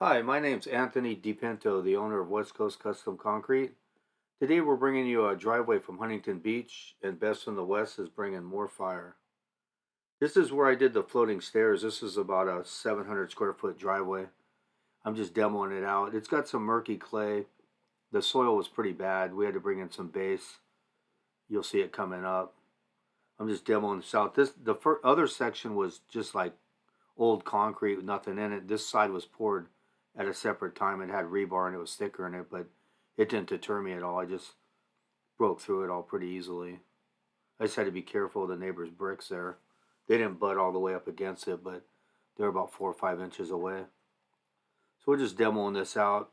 Hi, my name's Anthony DePinto, the owner of West Coast Custom Concrete. Today we're bringing you a driveway from Huntington Beach, and Best in the West is bringing more fire. This is where I did the floating stairs. This is about a 700 square foot driveway. I'm just demoing it out. It's got some murky clay. The soil was pretty bad. We had to bring in some base. You'll see it coming up. I'm just demoing this out. The other section was just like old concrete with nothing in it. This side was poured at a separate time. It had rebar and it was thicker in it, but it didn't deter me at all. I just broke through it all pretty easily. I just had to be careful of the neighbor's bricks there. They didn't butt all the way up against it, but they're about 4 or 5 inches away. So we're just demoing this out.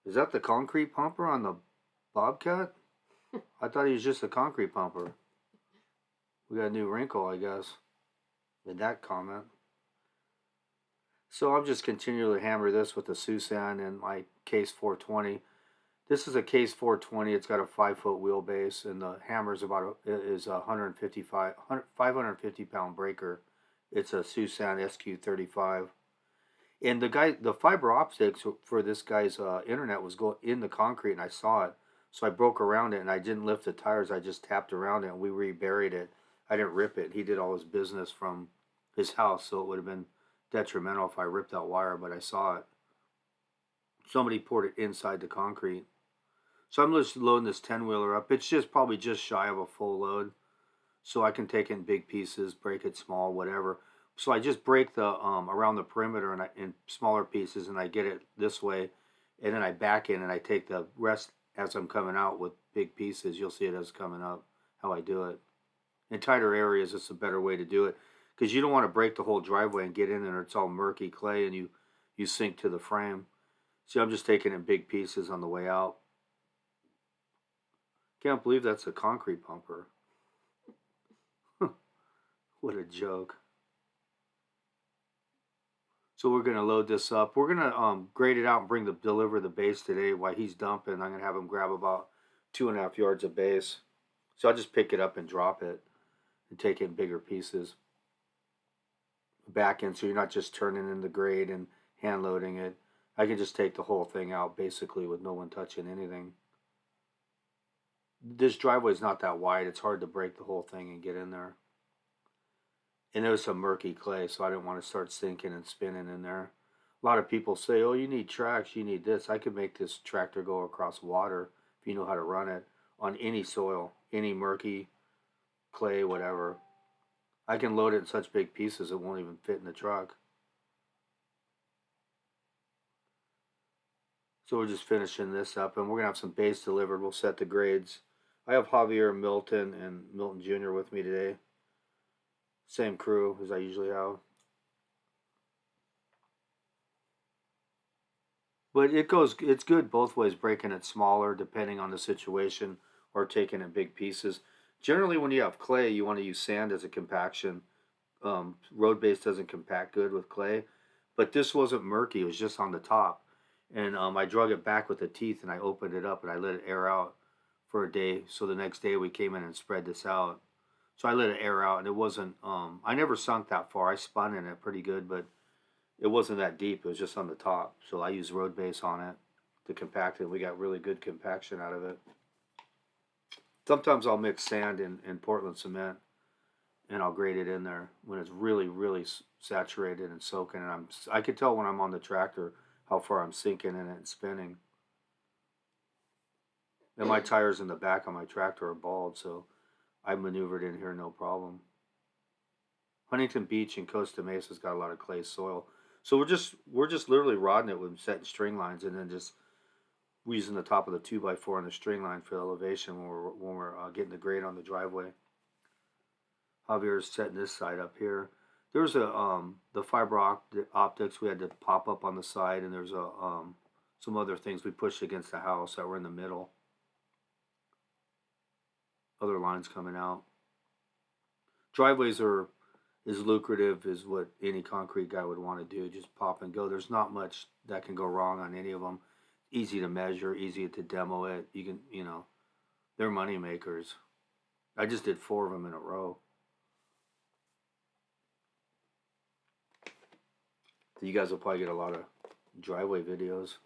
Is that the concrete pumper on the Bobcat? I thought he was just a concrete pumper. We got a new wrinkle, I guess, in that comment. So I'm just continually hammer this with a Susan and my Case 420. This is a Case 420. It's got a 5 foot wheelbase, and the hammer is is a 550 pound breaker. It's a Susan SQ35. And the fiber optics for this guy's internet was going in the concrete, and I saw it. So I broke around it, and I didn't lift the tires. I just tapped around it, and we reburied it. I didn't rip it. He did all his business from his house, so it would have been detrimental if I ripped that wire, but I saw it. Somebody poured it inside the concrete. So I'm just loading this 10-wheeler up. It's just probably just shy of a full load. So I can take it in big pieces, break it small, whatever. So I just break the around the perimeter in smaller pieces, and I get it this way, and then I back in and I take the rest as I'm coming out with big pieces. You'll see it as coming up, how I do it. In tighter areas, it's a better way to do it, because you don't want to break the whole driveway and get in there. It's all murky clay, and you sink to the frame. See, I'm just taking it in big pieces on the way out. Can't believe that's a concrete pumper. What a joke. So we're going to load this up. We're going to grade it out and deliver the base today while he's dumping. I'm going to have him grab about 2.5 yards of base. So I'll just pick it up and drop it and take it in bigger pieces. Back in, so you're not just turning in the grade and hand loading it. I can just take the whole thing out basically with no one touching anything. This driveway is not that wide. It's hard to break the whole thing and get in there. And there's some murky clay, so I didn't want to start sinking and spinning in there. A lot of people say, oh, you need tracks, you need this. I could make this tractor go across water if you know how to run it on any soil, any murky clay, whatever. I can load it in such big pieces it won't even fit in the truck. So we're just finishing this up, and we're going to have some base delivered. We'll set the grades. I have Javier, Milton, and Milton Jr. with me today. Same crew as I usually have. But it's good both ways, breaking it smaller depending on the situation or taking it in big pieces. Generally, when you have clay, you want to use sand as a compaction. Road base doesn't compact good with clay, but this wasn't murky. It was just on the top. And I drug it back with the teeth, and I opened it up and I let it air out for a day. So the next day we came in and spread this out. So I let it air out, and it wasn't. I never sunk that far. I spun in it pretty good, but it wasn't that deep. It was just on the top. So I used road base on it to compact it. We got really good compaction out of it. Sometimes I'll mix sand and Portland cement, and I'll grate it in there when it's really, really saturated and soaking. And I can tell when I'm on the tractor how far I'm sinking in it and spinning. And my tires in the back of my tractor are bald, so I maneuvered in here no problem. Huntington Beach and Costa Mesa's got a lot of clay soil, so we're just literally rodding it with setting string lines, and then just using the top of the 2x4 on the string line for elevation when we're getting the grade on the driveway. Javier's setting this side up here. There's the fiber optics we had to pop up on the side, and there's some other things we pushed against the house that were in the middle. Other lines coming out. Driveways are as lucrative as what any concrete guy would want to do. Just pop and go. There's not much that can go wrong on any of them. Easy to measure, easy to demo it. You can, they're money makers. I just did 4 of them in a row. So you guys will probably get a lot of driveway videos.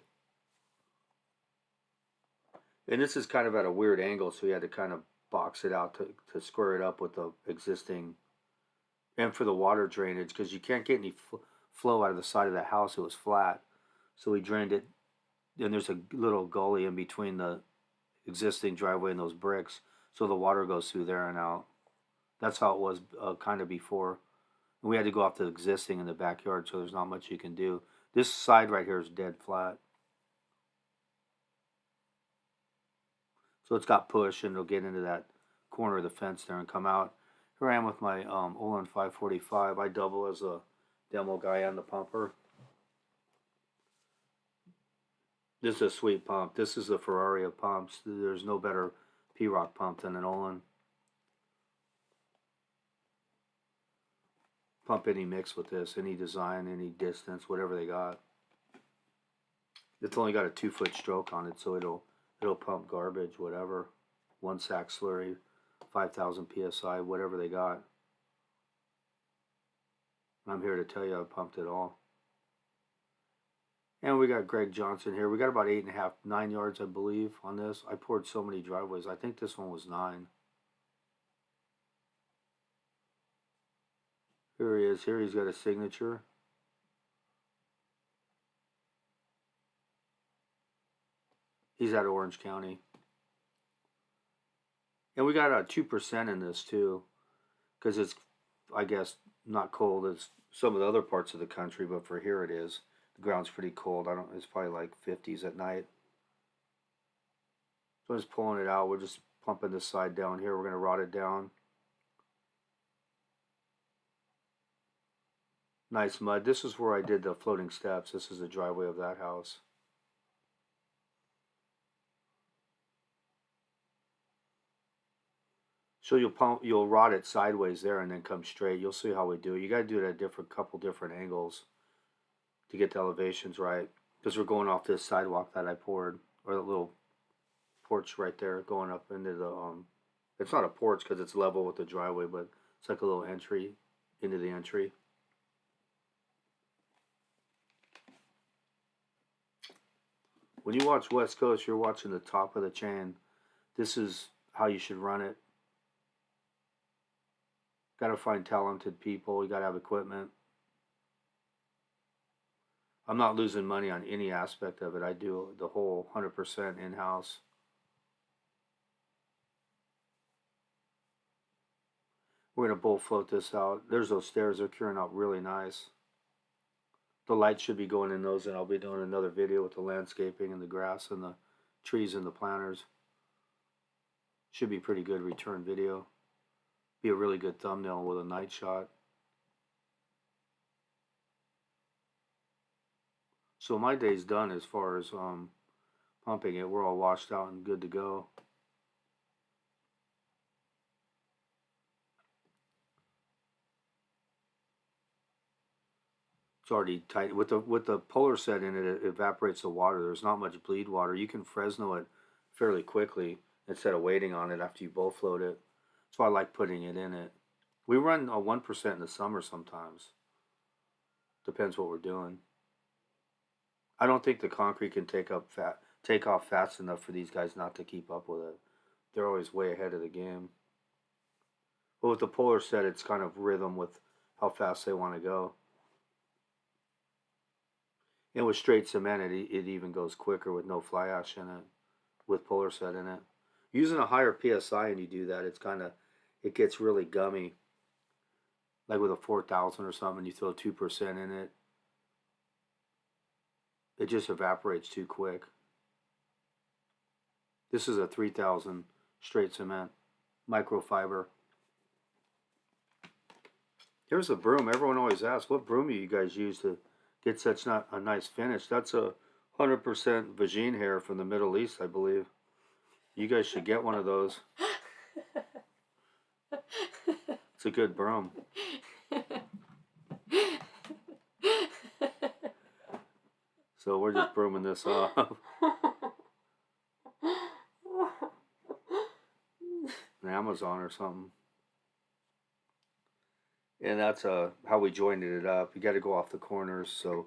And this is kind of at a weird angle, so we had to kind of box it out to square it up with the existing, and for the water drainage, because you can't get any flow out of the side of the house. It was flat, so we drained it. And there's a little gully in between the existing driveway and those bricks, so the water goes through there and out. That's how it was kind of before. And we had to go off the existing in the backyard, so there's not much you can do. This side right here is dead flat. So it's got push, and it'll get into that corner of the fence there and come out. Here I am with my Olin 545. I double as a demo guy and the pumper. This is a sweet pump. This is the Ferrari of pumps. There's no better P-Rock pump than an Olin. Pump any mix with this, any design, any distance, whatever they got. It's only got a 2-foot stroke on it, so it'll pump garbage, whatever. 1 sack slurry, 5,000 psi, whatever they got. I'm here to tell you I pumped it all. And we got Greg Johnson here. We got about 8.5, 9 yards, I believe, on this. I poured so many driveways. I think this one was 9. Here he is. Here he's got a signature. He's out of Orange County. And we got a 2% in this too, because it's, I guess, not cold as some of the other parts of the country, but for here it is. The ground's pretty cold. It's probably like 50s at night. So I'm just pulling it out. We're just pumping this side down here. We're going to rot it down. Nice mud. This is where I did the floating steps. This is the driveway of that house. So you'll rot it sideways there and then come straight. You'll see how we do it. You got to do it at a couple different angles to get the elevations right, because we're going off this sidewalk that I poured, or the little porch right there going up into the it's not a porch because it's level with the driveway, but it's like a little entry into the entry. When you watch West Coast, you're watching the top of the chain. This is how you should run it. Got to find talented people. You got to have equipment. I'm not losing money on any aspect of it. I do the whole 100% in-house. We're going to bull float this out. There's those stairs. They're curing out really nice. The light should be going in those, and I'll be doing another video with the landscaping and the grass and the trees and the planters. Should be pretty good return video. Be a really good thumbnail with a night shot. So my day's done as far as pumping it. We're all washed out and good to go. It's already tight. With the polar set in it, it evaporates the water. There's not much bleed water. You can Fresno it fairly quickly instead of waiting on it after you bull float it. So I like putting it in it. We run a 1% in the summer sometimes. Depends what we're doing. I don't think the concrete can take off fast enough for these guys not to keep up with it. They're always way ahead of the game. But with the polar set, it's kind of rhythm with how fast they want to go. And with straight cement, it even goes quicker with no fly ash in it, with polar set in it. Using a higher PSI and you do that, it gets really gummy. Like with a 4,000 or something, you throw 2% in it, it just evaporates too quick. This is a 3,000 straight cement, microfiber. Here's the broom. Everyone always asks, what broom do you guys use to get such a nice finish? That's a 100% vagine hair from the Middle East, I believe. You guys should get one of those. It's a good broom. So we're just brooming this off. An Amazon or something. And that's how we joined it up. You got to go off the corners, so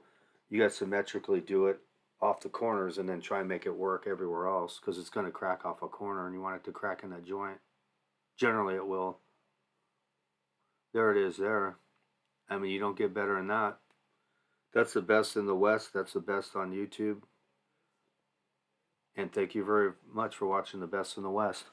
you got to symmetrically do it off the corners and then try and make it work everywhere else because it's going to crack off a corner and you want it to crack in that joint. Generally, it will. There it is there. I mean, you don't get better than that. That's the best in the West. That's the best on YouTube. And thank you very much for watching the best in the West.